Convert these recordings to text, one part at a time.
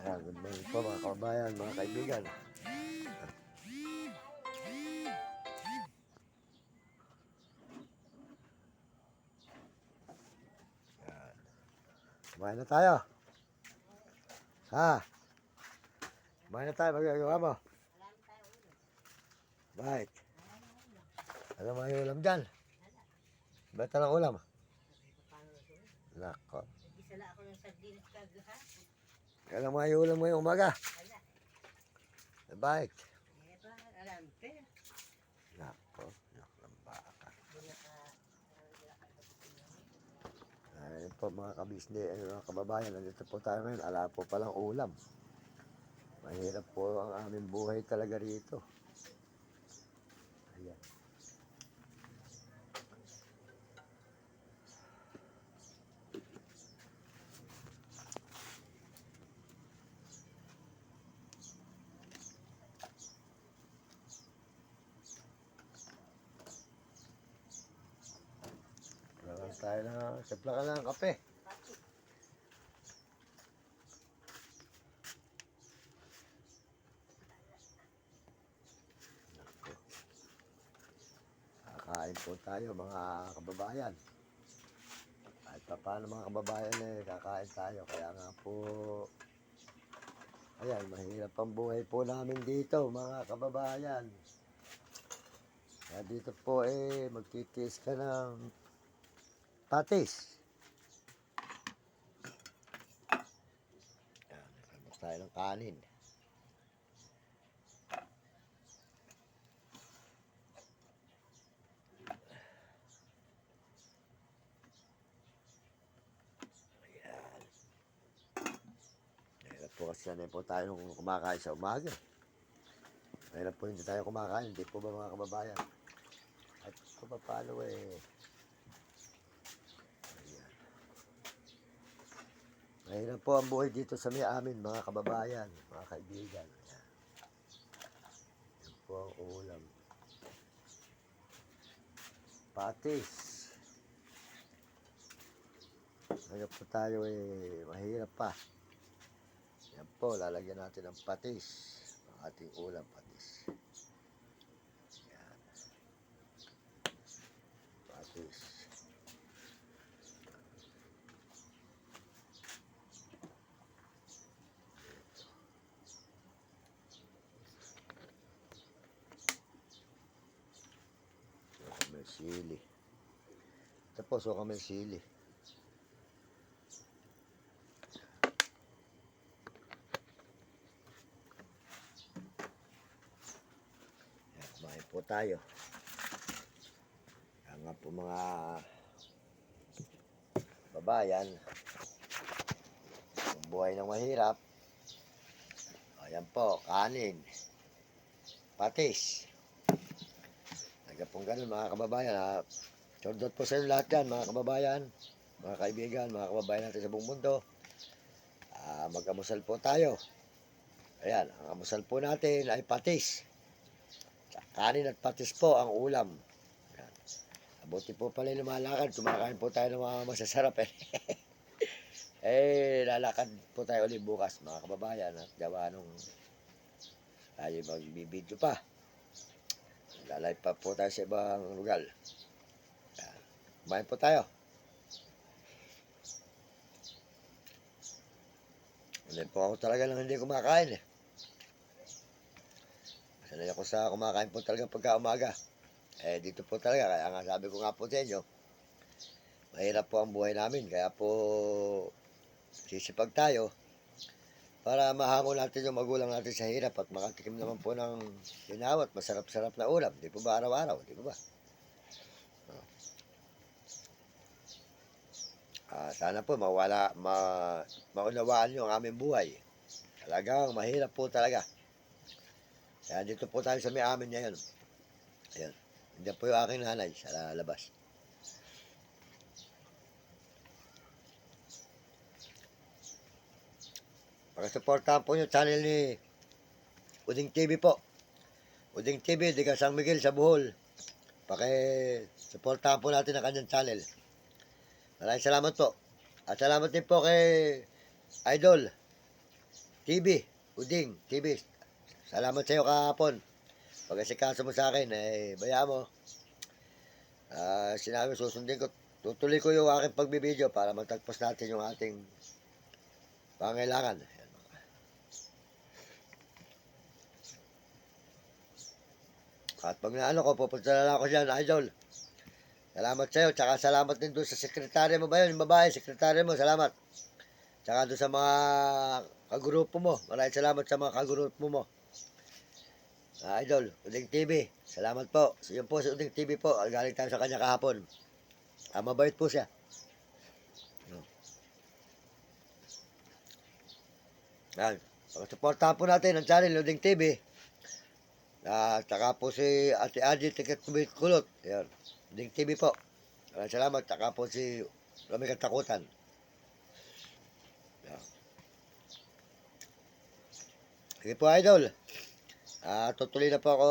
Good morning po mga kababayan, mga kaibigan. Ayan. Kumain na tayo. Ha? Kumain na tayo, magagawa mo. Bakit? Ano mga ulam dyan? Bata ng ulam. Nako. Nag-isala ako ng sardinas kagahan. Ano mga ulam ngayong umaga? Wala. Bakit? Eh ba, alam ko. Nako. Nako ng baka. Wala Ayun po mga kabisne, mga kababayan. Nandito po tayo ngayon. Ala po palang ulam. Mahirap po ang aming buhay talaga rito. Ayan. Meron tayo na, simpla ka ng kape. Kakain po tayo mga kababayan. Kahit pa paano mga kababayan kakain tayo. Kaya nga po, ayan, mahirap ang buhay po namin dito mga kababayan. Kaya dito po magtitiis ka ng patis. Ayan, nagkabos tayo ng kanin. Ayan. Mahirap po kasi sanay po tayo nung kumakain sa umaga. Mahirap po hindi tayo kumakain. Hindi po ba mga kababayan? At kung paano ayan. Mahirap po ang buhay dito sa may amin mga kababayan, mga kaibigan. Ayan. Yan po ang ulam. Patis. Ngayon po tayo mahirap pa. Yan po, lalagyan natin ng patis. Ang ating ulam, patis. Yan. Patis. So, may sili. Ito po, so may sili. Kumain po tayo. Kaya nga po mga babayan, ang buhay ng mahirap. Ayan po, kanin, patis. Hanggang pong ganun mga kababayan. Shoutout po sa inyo lahat yan mga kababayan, mga kaibigan, mga kababayan natin sa buong mundo. Mag-amusal po tayo. Ayan, ang amusal po natin ay patis. Kanin at patis po ang ulam. Ayan. Abuti po pala lumalakad. Kumakain po tayo ng mga masasarap lalakad po tayo ulit bukas mga kababayan. At gawa nung tayo magbibideo pa. Lalay pa po tayo sa ibang lugar. Ayan. Kumain po tayo. Hindi po ako talaga lang hindi kumakain Sanay ako sa kumakain po talaga pagka umaga. Dito po talaga, kaya nga sabi ko nga po sa inyo, mahirap po ang buhay namin. Kaya po sisipag tayo para mahango natin yung magulang natin sa hirap at makatikim naman po ng ginawat, masarap-sarap na ulam. Di po ba araw-araw? Di po ba? Sana po maunawaan nyo ang aming buhay. Talagang mahirap po talaga. Kaya dito po tayo sa may amin ngayon. Ayan. Hindi po yung aking nanay sa labas. Pakisuportahan po yung channel ni Uding TV po. Uding TV, di ka San Miguel sa Bohol. Pakisuportahan po natin ang kanyang channel. Maraming salamat po. At salamat din po kay Idol TV, Uding TV. Salamat sa iyo kahapon. Pag-asikaso mo sa akin, bayaan mo. Sinabi susundin ko, tutuloy ko yung aking pagbibideo para matagpos natin yung ating pangailangan. At pag naano ko, pupunta na lang ako dyan, idol. Salamat sa iyo, tsaka salamat din doon sa sekretarya mo ba yun, yung babae, sekretarya mo, salamat. Tsaka doon sa mga kagrupo mo, maraming salamat sa mga kagrupo mo. Idol, Uding TV, salamat po. Yun po si Uding TV po, galing tayo sa kanya kahapon. Mabait po siya. Yan, pag-suportahan po natin ang channel Uding TV. Tsaka po si Ate Adi Tiket Kulot. Yan, Uding TV po. Maraming salamat. Tsaka po si Rami Katakutan. Yan. Sige po, idol. Tutuloy na po ako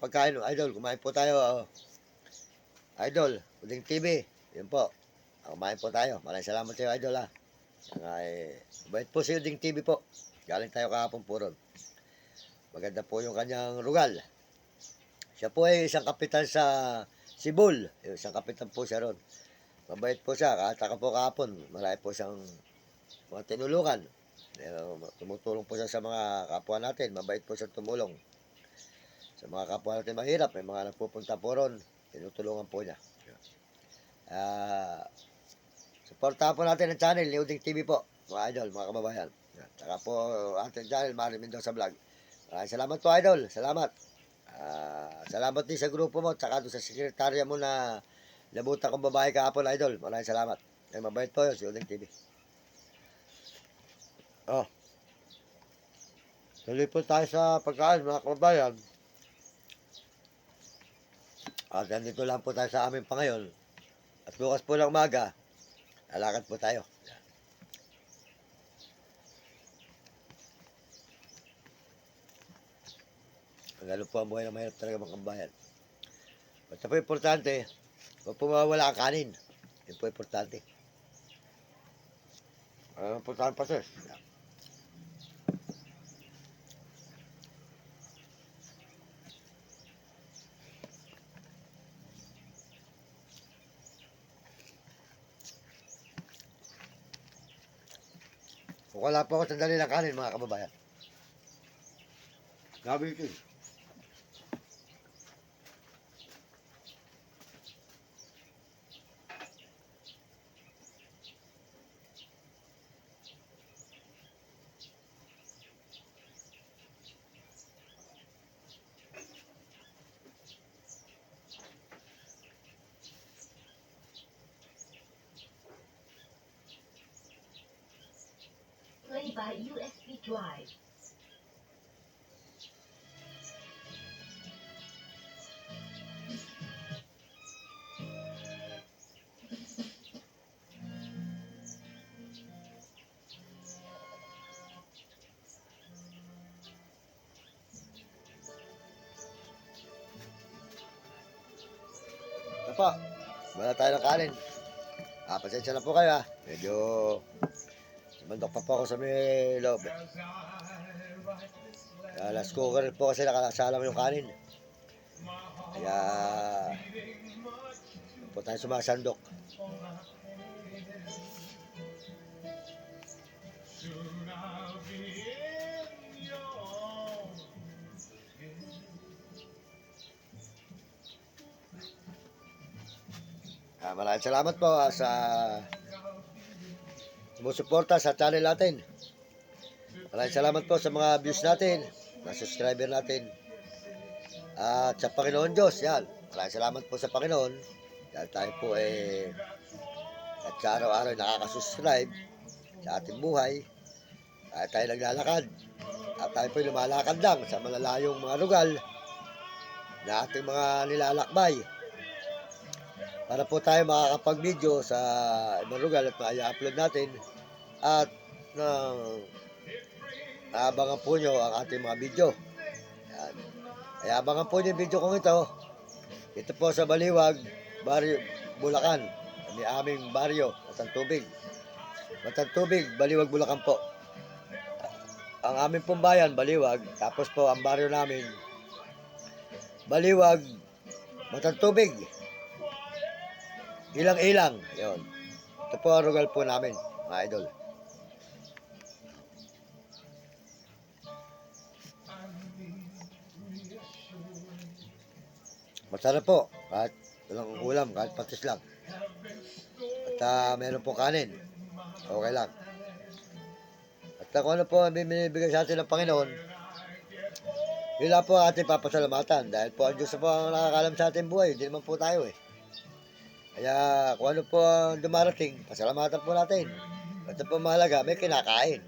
pagkain. Idol, kumain po tayo. Idol, Uding TV. Yun po. Kumain po tayo. Maraming salamat sa iyo, idol. Bait po si Uding TV po. Galing tayo kahapon po ron. Maganda po yung kanyang rugal. Siya po ay isang kapitan sa Sibol. Isang kapitan po siya ron. Mabait po siya. Kahit po kahapon, marami po siyang mga tinulungan. Tumutulong po siya sa mga kapwa natin. Mabait po siya tumulong. Sa mga kapwa natin mahirap, may mga nagpupunta po ron. Tinutulungan po niya. Supportahan po natin ang channel ni Uding TV po. Mga idol, mga kababayan. Saka po ating channel, Mario Mendoza Vlog. Maraming salamat po, idol. Salamat. Salamat din sa grupo mo. Saka doon sa sekretarya mo na labutan kong babae kahapon, idol. Maraming salamat. Mabait po yun, si Uding TV. Tuloy po tayo sa pagkain, mga kababayan. At nandito lang po tayo sa amin pa ngayon. At bukas po ng umaga, lalakad po tayo. Ganun po ang buhay na mahirap talaga mga kababayan. Basta po importante, huwag po mawawala ang kanin. Yun po importante. Importante pa sir. Kung wala po ako sandali ng kanin mga kababayan. Gabi ito. Play by USB drive. Ito po, wala tayo ng kanin. Pasensya na po kayo Medyo mandok pa po ako sa may loob. Last cooker po kasi nakasalang yung kanin. Kaya po tayo sumasandok. Maraming salamat po sa sumusuporta sa channel natin. Maraming salamat po sa mga views natin, mga subscriber natin. At sa Panginoon Diyos, yan. Maraming salamat po sa Panginoon. Dahil tayo po at sa araw-araw nakaka-subscribe sa ating buhay. At tayo naglalakad. At tayo po lumalakad lang sa malalayong mga lugar na ating mga nilalakbay. Para po tayo makakapag-video sa ibang lugar at ma-upload natin. At abangan po nyo ang ating mga video. Yan. Kaya abangan po nyo yung video kong ito. Ito po sa Baliwag, Barrio, Bulacan. May aming baryo, Matang Tubig. Matang Tubig, Baliwag, Bulacan po. Ang ang aming pong bayan, Baliwag. Tapos po, ang baryo namin, Baliwag, Matagtubig. Ilang-ilang. Yun. Ito po ang lugar po namin, mga idol. Masarap po. Kahit walang ulam, kahit patis lang. At meron po kanin. Okay lang. At kung ano po ang binibigay sa atin ng Panginoon, yun lang po ang ating papasalamatan. Dahil po ang Diyos po ang nakakalam sa ating buhay. Hindi naman po tayo eh. Kaya kung ano po ang dumarating, pasalamatan po natin. At po mahalaga, may kinakain.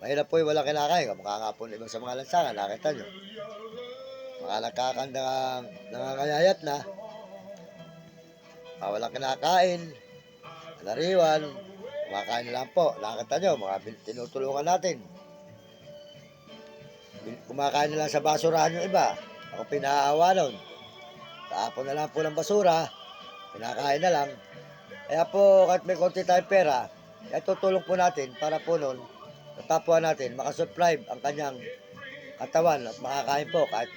Mahirap po yung walang kinakain. Kamukha nga po ibang sa mga lansangan, nakita nyo. Mga nakakandang nangangayayat na, walang kinakain, nariwan, kumakain na lang po. Nakita nyo, mga tinutulungan natin. Kumakain na lang sa basurahan yung iba. Ako pinaawa nun. Taapon na lang po ng basura. Pinakain na lang. Kaya po, kahit may konti tayong pera, kaya tutulong po natin para po nun, natapuan natin, makasupply ang kanyang katawan at makakain po kahit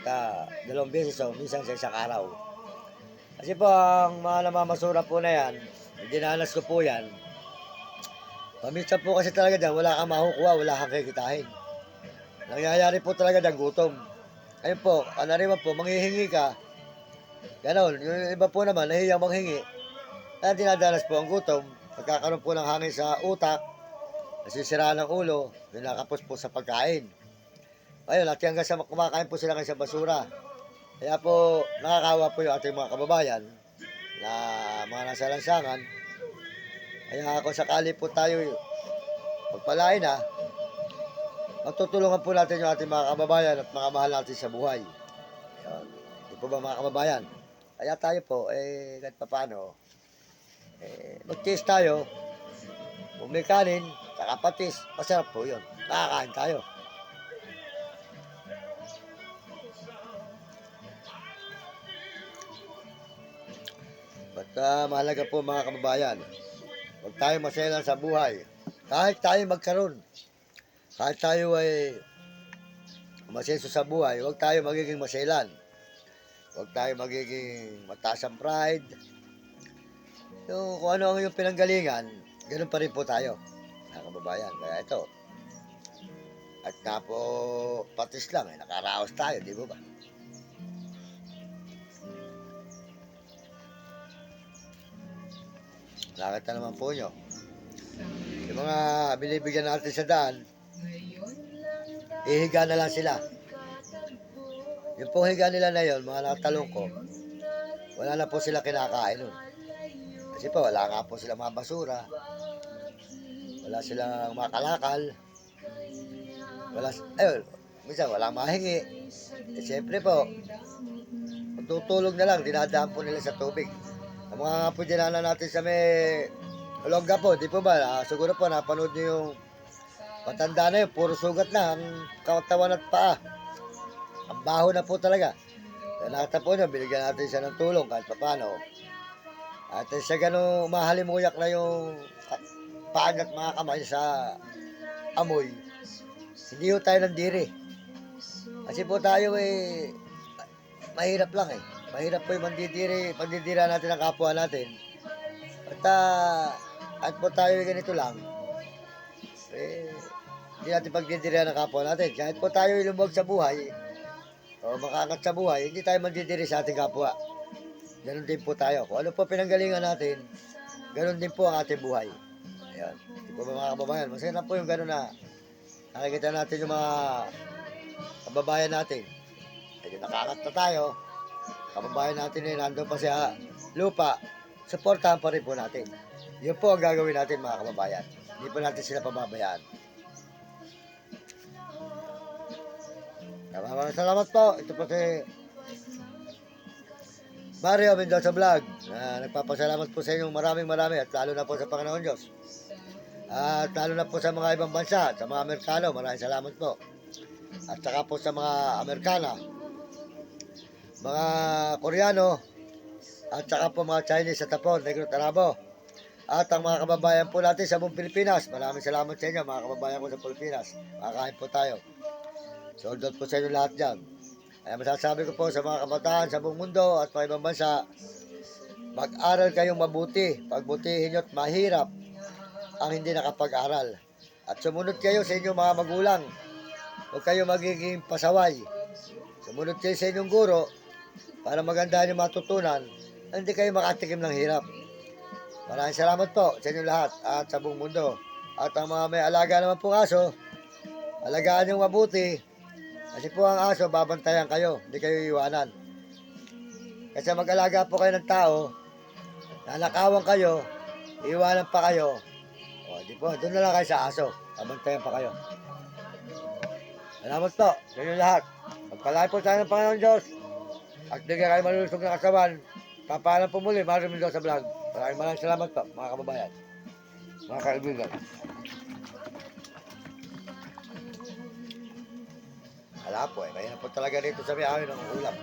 2 beses o minsan sa isang araw. Kasi po, ang mga namamasura po na yan, dinanas ko po yan, paminsan po kasi talaga dyan, wala kang makukuha, wala kang kikitahin. Nangyayari po talaga dyan, gutom. Ayun po, kanariman po, manghihingi ka, ganon. Yung iba po naman, nahiyang manghingi. Kaya dinadanas po ang gutom. Pagkakaroon po ng hangin sa utak, nasisiraan ng ulo, nakapos po sa pagkain. Ayun, at hanggang sa kumakain po sila kayo sa basura. Kaya po, nakakawa po yung ating mga kababayan na mga nasa lansangan. Kaya kung sakali po tayo pagpalain na, magtutulungan po natin yung ating mga kababayan at mga mahal natin sa buhay. Ayun. Di po ba mga kababayan? Kaya tayo po, kahit paano, mag-taste tayo, kung may kanin, saka patis, masarap po yun. Nakakain tayo. Basta mahalaga po mga kababayan, huwag tayo maselan sa buhay. Kahit tayo magkaroon, kahit tayo ay masenso sa buhay, huwag tayo magiging maselan. Huwag tayo magiging mataas ang pride. Yung kung ano ang yung pinanggalingan, ganun pa rin po tayo, mga kababayan. Kaya ito, at nga po patis lang, nakaraos tayo, di ba ba? Nakita naman po nyo. Yung mga binibigyan natin sa daan, ihiga na lang sila. Yung pong higa nila na yun, mga nakatalong ko, wala na po sila kinakain nun. Kasi po, wala nga po silang mga basura. Wala silang mga kalakal. Minsan walang mahingi. Siyempre po, tutulog na lang, dinadaan po nila sa tubig. Ang mga po dinaanan natin sa may Olonga po, di po ba? Siguro po, napanood nyo yung matanda na yun, puro sugat na ang katawan at paa. Ang baho na po talaga. Nakita po nyo, binigyan natin siya ng tulong kahit paano. At sa gano'ng mahalimuyak na yung paan at mga kamay sa amoy, hindi po tayo nandiri. Kasi po tayo mahirap lang eh. Mahirap po yung pandidira natin ang kapwa natin. At po tayo ganito lang, hindi natin pagdidirihan ng kapwa natin. Kahit po tayo lumog sa buhay, o makaangat sa buhay, hindi tayo magdidiri sa ating kapwa. Ganon din po tayo. Kung ano po pinanggalingan natin, ganon din po ang ating buhay. Ayan. Di po ba mga kababayan? Masaya po yung ganon na nakikita natin yung mga kababayan natin. Medyo nakaangat na tayo. Kababayan natin nandun pa sa lupa. Supportahan pa rin po natin. Yun po ang gagawin natin mga kababayan. Hindi po natin sila pababayaan. Maraming salamat po. Ito po si Mario Mendoza Vlog. Nagpapasalamat po sa inyong marami at lalo na po sa Panginoon Diyos. At lalo na po sa mga ibang bansa, sa mga Amerikano, maraming salamat po. At saka po sa mga Amerikana, mga Koreano, at saka po mga Chinese sa Tapon, Negro Tarabo. At ang mga kababayan po natin sa buong Pilipinas, maraming salamat sa inyo mga kababayan ko sa Pilipinas. Makakain po tayo. Sold out po sa inyo lahat dyan. Kaya masasabi ko po sa mga kabataan sa buong mundo at mga ibang bansa, mag-aral kayong mabuti. Pagbutihin nyo at mahirap ang hindi nakapag-aral. At sumunod kayo sa inyong mga magulang. Huwag kayo magiging pasaway. Sumunod kayo sa inyong guro para maganda yung matutunan. Hindi kayo makatikim ng hirap. Maraming salamat po sa inyo lahat at sa buong mundo. At ang mga may alaga naman po aso, alagaan nyo mabuti. Kasi po ang aso, babantayan kayo. Hindi kayo iiwanan. Kasi mag-alaga po kayo ng tao, nanakawan kayo, iiwanan pa kayo. O, di po, doon na lang kayo sa aso. Babantayan pa kayo. Salamat po sa inyo lahat. Magpalain po tayo ng Panginoon Diyos. At bigyan kayo malulusog na kasawan. Papaalam po muli, Mario Mendoza Vlog. Maraming salamat po, mga kababayan. Mga kaibigan. Wala po eh, kaya po talaga dito sa may amin ng ulam.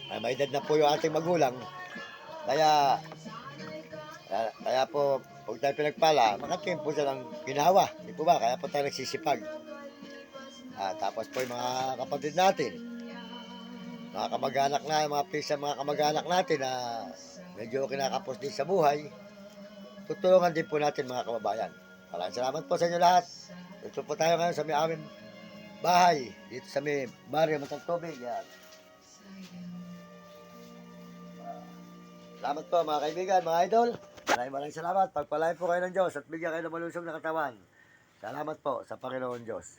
Ay, may edad na po yung ating magulang. Kaya po, pag tayo pinagpala, makatingin po siya ng ginawa. Di po ba? Kaya po tayo nagsisipag. Tapos po yung mga kapatid natin, mga kamag-anak na, mga pisa mga kamag-anak natin na medyo kinakapos din sa buhay, tutulungan din po natin mga kababayan. Maraming salamat po sa inyo lahat. Dito po tayo ngayon sa may aming bahay, dito sa may baryo Matang Tubig. Yan. Salamat po mga kaibigan, mga idol. Maraming salamat. Pagpalain po kayo ng Diyos at bigyan kayo ng malusog na katawan. Salamat po sa Panginoon Diyos.